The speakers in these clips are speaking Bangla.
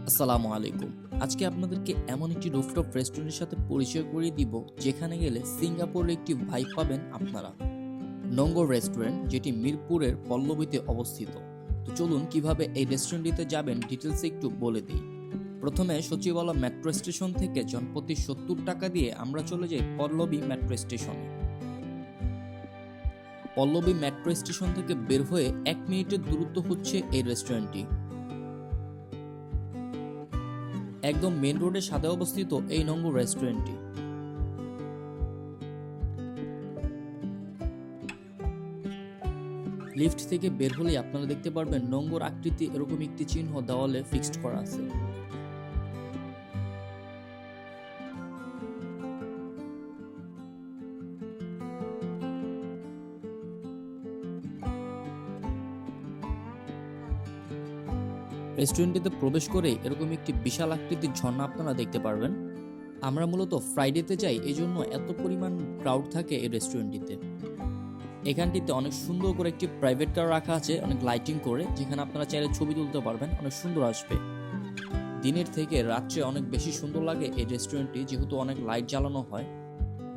আসসালামু আলাইকুম। আজকে আপনাদেরকে এমন একটি রুফটপ রেস্টুরেন্টের সাথে পরিচয় করিয়ে দিব যেখানে গেলে সিঙ্গাপুরের একটি ভাইব পাবেন আপনারা। নঙ্গর রেস্টুরেন্ট, যেটি মিরপুরের পল্লবীতে অবস্থিত। তো চলুন কিভাবে এই রেস্টুরেন্টটিতে যাবেন ডিটেলসে একটু বলে দিই। প্রথমে সচিবালয় মেট্রো স্টেশন থেকে জনপ্রতি ৭০ টাকা দিয়ে আমরা চলে যাই পল্লবী মেট্রো স্টেশনে। পল্লবী মেট্রো স্টেশন থেকে বের হয়ে ১ মিনিটের দূরত্ব হচ্ছে এই রেস্টুরেন্টটি। একদম মেন রোডের সাথে অবস্থিত এই নঙ্গর রেস্টুরেন্টটি। লিফট থেকে বের হলেই আপনারা দেখতে পারবেন নঙ্গর আকৃতি এরকম একটি চিহ্ন দেওয়ালে ফিক্সড করা আছে। রেস্টুরেন্টটিতে প্রবেশ করে এরকম একটি বিশাল আকৃতির ঝর্ণা আপনারা দেখতে পারবেন। আমরা মূলত ফ্রাইডেতে যাই, এজন্য এত পরিমাণ ক্রাউড থাকে এই রেস্টুরেন্টটিতে। এখানটিতে অনেক সুন্দর করে একটি প্রাইভেট কার রাখা আছে, অনেক লাইটিং করে, যেখানে আপনারা চাইলে ছবি তুলতে পারবেন, অনেক সুন্দর আসবে। দিনের থেকে রাত্রে অনেক বেশি সুন্দর লাগে এই রেস্টুরেন্টটি, যেহেতু অনেক লাইট জ্বালানো হয়।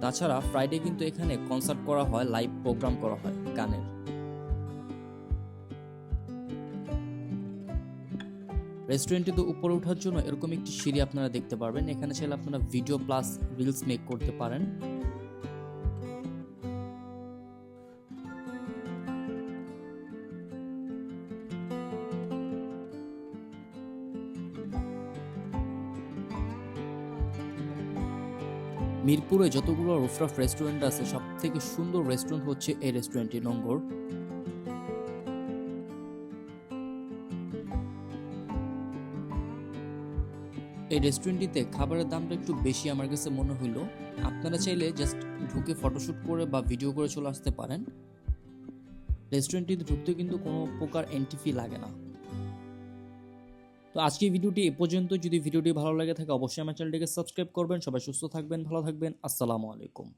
তাছাড়া ফ্রাইডে কিন্তু এখানে কনসার্ট করা হয়, লাইভ প্রোগ্রাম করা হয় গানের। রেস্টুরেন্টটিতে উপরে ওঠার জন্য এরকম একটি সিঁড়ি আপনারা দেখতে পারবেন। এখানে চাইলে আপনারা ভিডিও প্লাস রিলস মেক করতে পারেন। মিরপুরে যতগুলো রুফটপ রেস্টুরেন্ট আছে, সব থেকে সুন্দর রেস্টুরেন্ট হচ্ছে এই রেস্টুরেন্টটি, নঙ্গর। এই রেস্টুরেন্টটিতে খাবারের দামটা একটু বেশি আমার কাছে মনে হইলো। আপনারা চাইলে জাস্ট ঢুকে ফটোশুট করে বা ভিডিও করে চলে আসতে পারেন। রেস্টুরেন্টটিতে ঢুকতে কিন্তু কোনো প্রকার এন্ট্রি ফি লাগে না। তো আজকের ভিডিওটি এ পর্যন্ত। যদি ভিডিওটি ভালো লাগে থাকে অবশ্যই আমার চ্যানেলটিকে সাবস্ক্রাইব করবেন। সবাই সুস্থ থাকবেন, ভালো থাকবেন। আসসালামু আলাইকুম।